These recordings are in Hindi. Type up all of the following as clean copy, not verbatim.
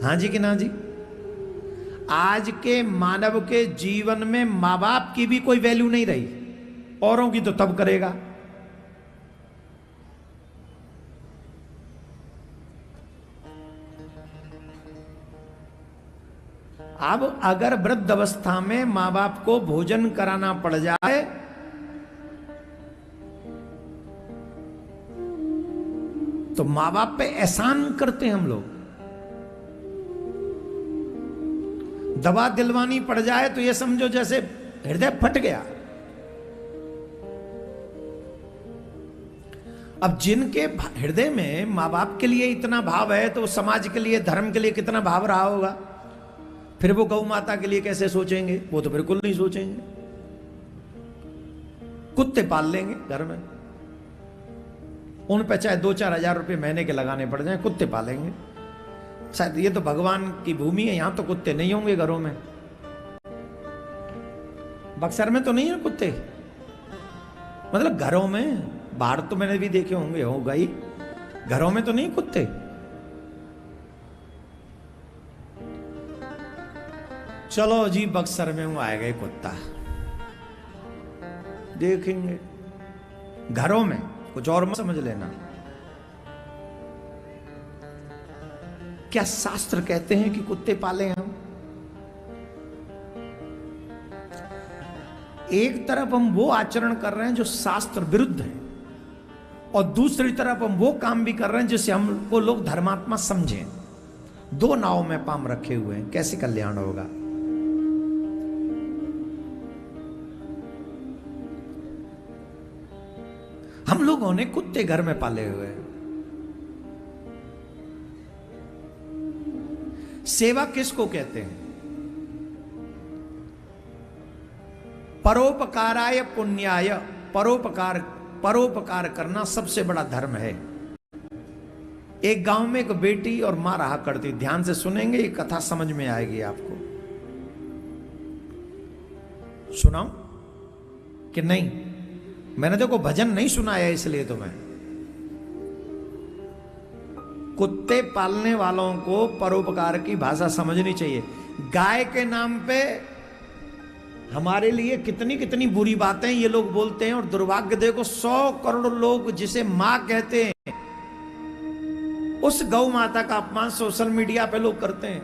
हाँ जी कि ना जी? आज के मानव के जीवन में माँ बाप की भी कोई वैल्यू नहीं रही, औरों की तो तब करेगा। अब अगर वृद्ध अवस्था में माँ बाप को भोजन कराना पड़ जाए तो माँ बाप पे एहसान करते हैं हम लोग। दवा दिलवानी पड़ जाए तो ये समझो जैसे हृदय फट गया। अब जिनके हृदय में माँ बाप के लिए इतना भाव है तो समाज के लिए, धर्म के लिए कितना भाव रहा होगा। फिर वो गौ माता के लिए कैसे सोचेंगे? वो तो बिल्कुल नहीं सोचेंगे। कुत्ते पाल लेंगे घर में, उन पे चाहे 2-4 हजार रुपए महीने के लगाने पड़ जाए, कुत्ते पालेंगे। शायद ये तो भगवान की भूमि है, यहां तो कुत्ते नहीं होंगे घरों में। बक्सर में तो नहीं है कुत्ते, मतलब घरों में, बाहर तो मैंने भी देखे होंगे, होगा ही, घरों में तो नहीं कुत्ते। चलो जी बक्सर में वो आएगा कुत्ता, देखेंगे। घरों में कुछ और मत समझ लेना। क्या शास्त्र कहते हैं कि कुत्ते पाले हम? एक तरफ हम वो आचरण कर रहे हैं जो शास्त्र विरुद्ध है, और दूसरी तरफ हम वो काम भी कर रहे हैं जिससे हमको लोग धर्मात्मा समझें। दो नाव में पाम रखे हुए हैं, कैसे कल्याण होगा? हम लोगों ने कुत्ते घर में पाले हुए हैं। सेवा किसको कहते हैं? परोपकाराय पुण्याय, परोपकार करना सबसे बड़ा धर्म है। एक गांव में एक बेटी और मां रहा करती, ध्यान से सुनेंगे, ये कथा समझ में आएगी आपको। सुनाऊं कि नहीं? मैंने देखो भजन नहीं सुनाया इसलिए तो मैं। कुत्ते पालने वालों को परोपकार की भाषा समझनी चाहिए। गाय के नाम पे हमारे लिए कितनी कितनी बुरी बातें ये लोग बोलते हैं, और दुर्भाग्य देखो 100 करोड़ लोग जिसे मां कहते हैं, उस गौ माता का अपमान सोशल मीडिया पे लोग करते हैं।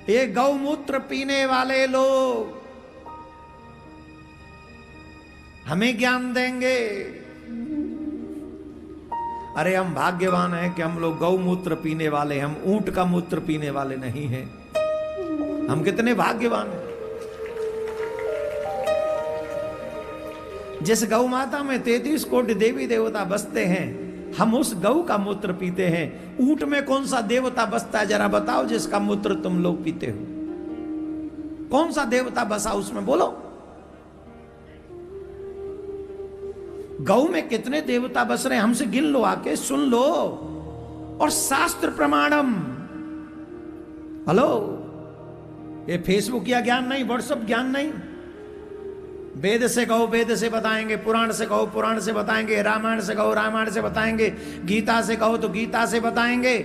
ये गौमूत्र पीने वाले लोग हमें ज्ञान देंगे। अरे हम भाग्यवान हैं कि हम लोग गौमूत्र पीने वाले, हम ऊंट का मूत्र पीने वाले नहीं हैं। हम कितने भाग्यवान हैं। जिस गौ माता में 33 कोटि देवी देवता बसते हैं, हम उस गौ का मूत्र पीते हैं। ऊंट में कौन सा देवता बसता है जरा बताओ, जिसका मूत्र तुम लोग पीते हो? कौन सा देवता बसा उसमें, बोलो? गौ में कितने देवता बस रहे हैं, हमसे गिन लो, आके सुन लो। और शास्त्र प्रमाणम। हेलो, ये फेसबुक या ज्ञान नहीं, व्हाट्सएप ज्ञान नहीं। वेद से कहो वेद से बताएंगे, पुराण से कहो पुराण से बताएंगे, रामायण से कहो रामायण से बताएंगे, गीता से कहो तो गीता से बताएंगे,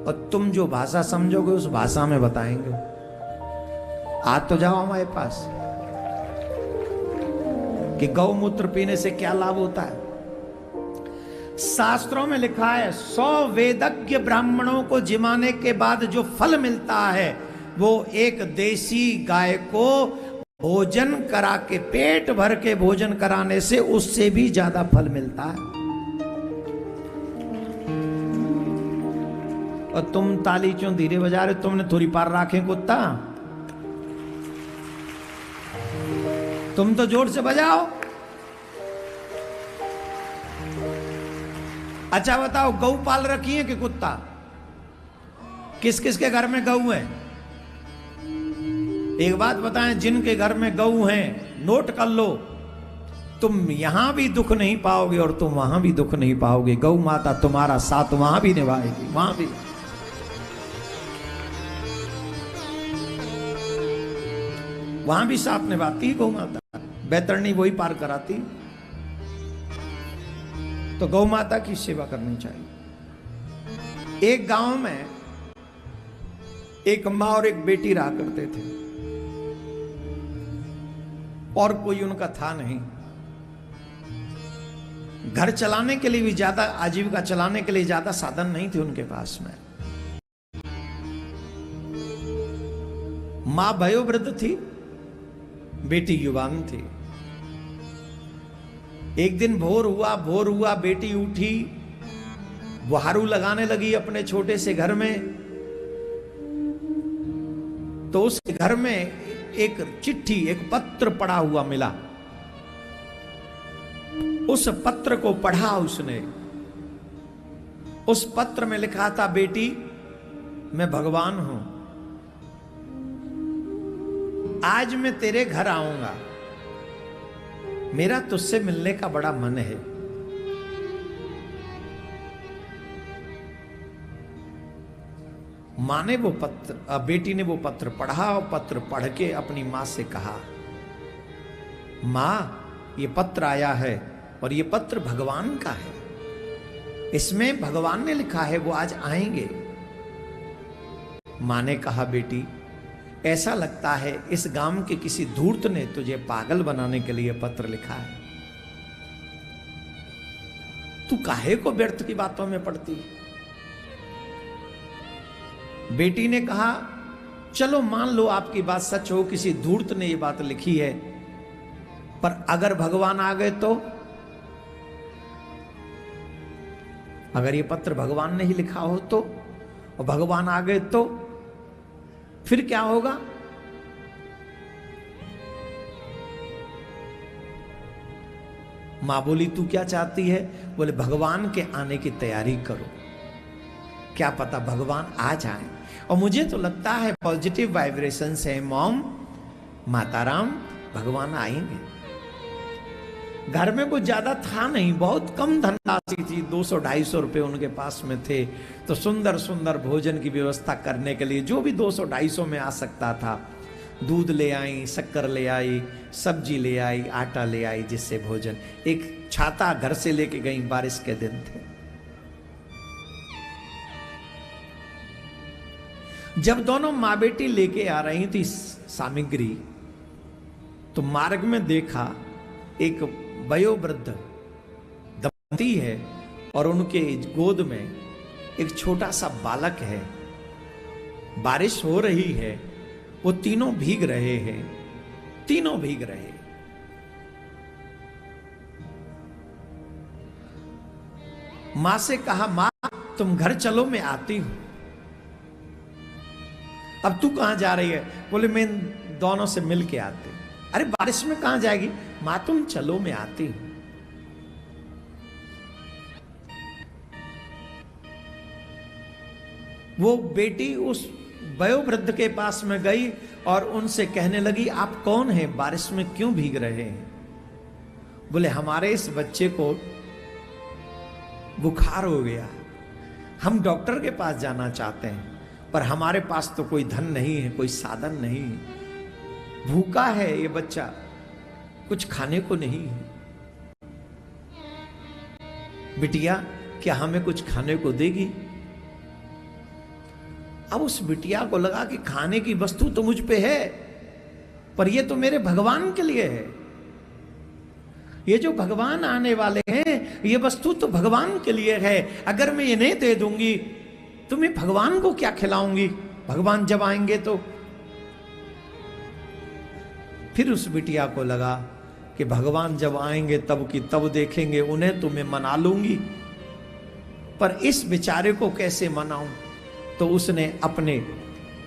और तुम जो भाषा समझोगे उस भाषा में बताएंगे। आज तो जाओ हमारे पास कि गौमूत्र पीने से क्या लाभ होता है। शास्त्रों में लिखा है 100 वेदज्ञ ब्राह्मणों को जिमाने के बाद जो फल मिलता है वो एक देसी गाय को भोजन करा के, पेट भर के भोजन कराने से उससे भी ज्यादा फल मिलता है। और तुम ताली क्यों धीरे बजा रहे? तुमने थोड़ी पार राखे कुत्ता, तुम तो जोर से बजाओ। अच्छा बताओ, गौ पाल रखी है कि कुत्ता? किस किस के घर में गौ है? एक बात बताएं, जिनके घर में गौ है नोट कर लो, तुम यहां भी दुख नहीं पाओगे और तुम वहां भी दुख नहीं पाओगे। गौ माता तुम्हारा साथ वहां भी निभाएगी, वहां भी। वहां भी साथ निभाती गौ माता, बैतरणी वही पार कराती। तो गौ माता की सेवा करनी चाहिए। एक गांव में एक माँ और एक बेटी रहा करते थे और कोई उनका था नहीं। घर चलाने के लिए भी ज्यादा, आजीविका चलाने के लिए ज्यादा साधन नहीं थे उनके पास में। मां वयोवृद्ध थी, बेटी युवान थी। एक दिन भोर हुआ, बेटी उठी, बुहारू लगाने लगी अपने छोटे से घर में। तो उसके घर में एक चिट्ठी, एक पत्र पड़ा हुआ मिला। उस पत्र को पढ़ा उसने। उस पत्र में लिखा था, बेटी मैं भगवान हूं, आज मैं तेरे घर आऊंगा, मेरा तुझसे मिलने का बड़ा मन है। मां ने वो पत्र, बेटी ने वो पत्र पढ़ा और पत्र पढ़ के अपनी मां से कहा, मां ये पत्र आया है और ये पत्र भगवान का है, इसमें भगवान ने लिखा है वो आज आएंगे। मां ने कहा, बेटी ऐसा लगता है इस गांव के किसी धूर्त ने तुझे पागल बनाने के लिए पत्र लिखा है, तू काहे को व्यर्थ की बातों में पड़ती। बेटी ने कहा, चलो मान लो आपकी बात सच हो, किसी धूर्त ने ये बात लिखी है, पर अगर भगवान आ गए तो? अगर ये पत्र भगवान ने ही लिखा हो तो, और भगवान आ गए तो फिर क्या होगा? मां बोली, तू क्या चाहती है? बोले, भगवान के आने की तैयारी करो, क्या पता भगवान आ जाए। और मुझे तो लगता है पॉजिटिव वाइब्रेशंस है मॉम, माताराम, भगवान आएंगे। घर में कुछ ज्यादा था नहीं, बहुत कम धनराशि थी, 200-250 रुपए उनके पास में थे। तो सुंदर सुंदर भोजन की व्यवस्था करने के लिए जो भी 200-250 में आ सकता था, दूध ले आई, शक्कर ले आई, सब्जी ले आई, आटा ले आई, जिससे भोजन। एक छाता घर से लेके गई, बारिश के दिन थे। जब दोनों मां बेटी लेके आ रही थी सामग्री, तो मार्ग में देखा एक वयोवृद्ध दंपति है और उनके गोद में एक छोटा सा बालक है। बारिश हो रही है, वो तीनों भीग रहे हैं, तीनों भीग रहे। मां से कहा, मां तुम घर चलो, मैं आती हूं। अब तू कहां जा रही है? बोले, मैं दोनों से मिल के आती। अरे बारिश में कहां जाएगी? मां तुम चलो, मैं आती हूं। वो बेटी उस वयोवृद्ध के पास में गई और उनसे कहने लगी, आप कौन हैं? बारिश में क्यों भीग रहे हैं? बोले, हमारे इस बच्चे को बुखार हो गया, हम डॉक्टर के पास जाना चाहते हैं, पर हमारे पास तो कोई धन नहीं है, कोई साधन नहीं है, भूखा है ये बच्चा, कुछ खाने को नहीं है। बिटिया क्या हमें कुछ खाने को देगी? अब उस बिटिया को लगा कि खाने की वस्तु तो मुझ पे है, पर ये तो मेरे भगवान के लिए है, ये जो भगवान आने वाले हैं, ये वस्तु तो भगवान के लिए है। अगर मैं ये नहीं दे दूंगी तो मैं भगवान को क्या खिलाऊंगी? भगवान जब आएंगे तो। फिर उस बिटिया को लगा कि भगवान जब आएंगे तब की तब देखेंगे, उन्हें तो मैं मना लूंगी, पर इस बेचारे को कैसे मनाऊं? तो उसने अपने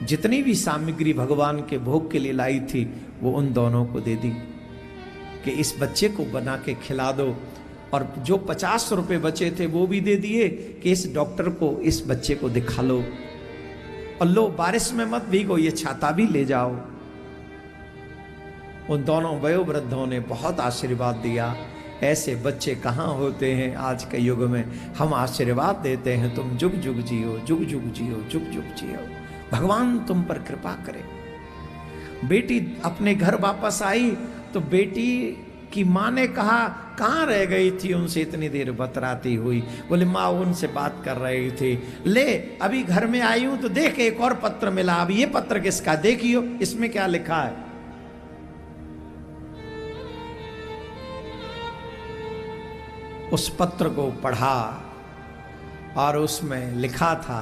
जितनी भी सामग्री भगवान के भोग के लिए लाई थी, वो उन दोनों को दे दी कि इस बच्चे को बना के खिला दो। और जो 50 रुपए बचे थे वो भी दे दिए कि इस डॉक्टर को इस बच्चे को दिखा लो, और लो बारिश में मत भीगो, ये छाता भी ले जाओ। उन दोनों वयोवृद्धों ने बहुत आशीर्वाद दिया। ऐसे बच्चे कहाँ होते हैं आज के युग में। हम आशीर्वाद देते हैं, तुम जुग जुग जियो, जुग जुग जियो, जुग जुग जियो, भगवान तुम पर कृपा करे। बेटी अपने घर वापस आई तो बेटी कि माँ ने कहा कहाँ रह गई थी उनसे इतनी देर बतराती हुई। बोले माँ उनसे बात कर रही थी। ले अभी घर में आई हूं तो देख एक और पत्र मिला, अब ये पत्र किसका, देखियो इसमें क्या लिखा है। उस पत्र को पढ़ा और उसमें लिखा था,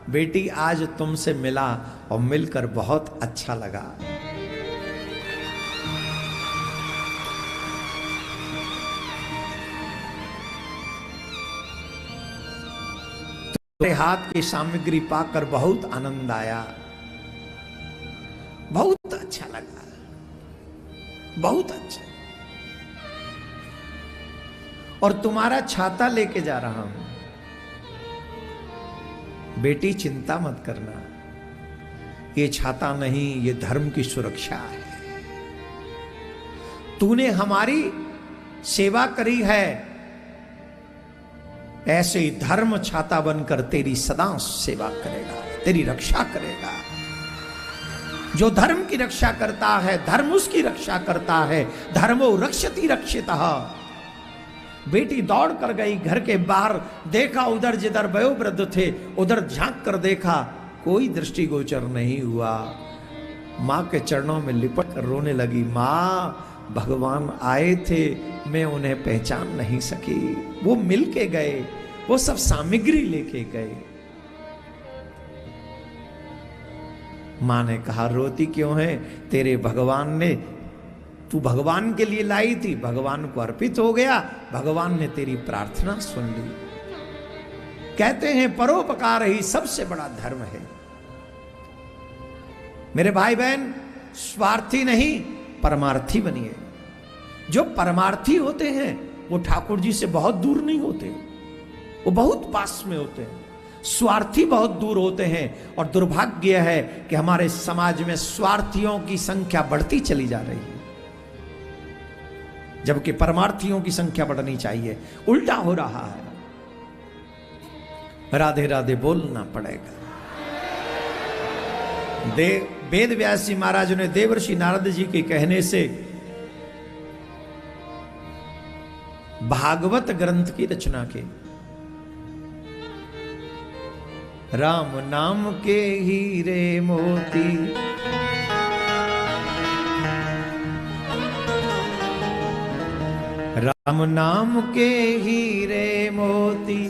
बेटी आज तुमसे मिला और मिलकर बहुत अच्छा लगा। तुम्हारे हाथ की सामग्री पाकर बहुत आनंद आया, बहुत अच्छा लगा, बहुत अच्छा। और तुम्हारा छाता लेके जा रहा हूं। बेटी चिंता मत करना, ये छाता नहीं, ये धर्म की सुरक्षा है। तूने हमारी सेवा करी है, ऐसे ही धर्म छाता बनकर तेरी सदा सेवा करेगा, तेरी रक्षा करेगा। जो धर्म की रक्षा करता है, धर्म उसकी रक्षा करता है। धर्मो रक्षति रक्षितः। बेटी दौड़ कर गई घर के बाहर, देखा उधर जिधर वयोवृद्ध थे उधर झांक कर देखा, कोई दृष्टिगोचर नहीं हुआ। मां के चरणों में लिपट कर रोने लगी, मां भगवान आए थे, मैं उन्हें पहचान नहीं सकी। वो मिल के गए, वो सब सामग्री लेके गए। मां ने कहा रोती क्यों है, तेरे भगवान ने, तू भगवान के लिए लाई थी, भगवान को अर्पित हो गया, भगवान ने तेरी प्रार्थना सुन ली। कहते हैं परोपकार ही सबसे बड़ा धर्म है। मेरे भाई बहन, स्वार्थी नहीं परमार्थी बनिए। जो परमार्थी होते हैं वो ठाकुर जी से बहुत दूर नहीं होते, वो बहुत पास में होते हैं। स्वार्थी बहुत दूर होते हैं। और दुर्भाग्य है कि हमारे समाज में स्वार्थियों की संख्या बढ़ती चली जा रही है, जबकि परमार्थियों की संख्या बढ़नी चाहिए। उल्टा हो रहा है। राधे राधे बोलना पड़ेगा। वेद व्यास जी महाराज ने देवर्षि नारद जी के कहने से भागवत ग्रंथ की रचना की। राम नाम के हीरे मोती, राम नाम के हीरे मोती,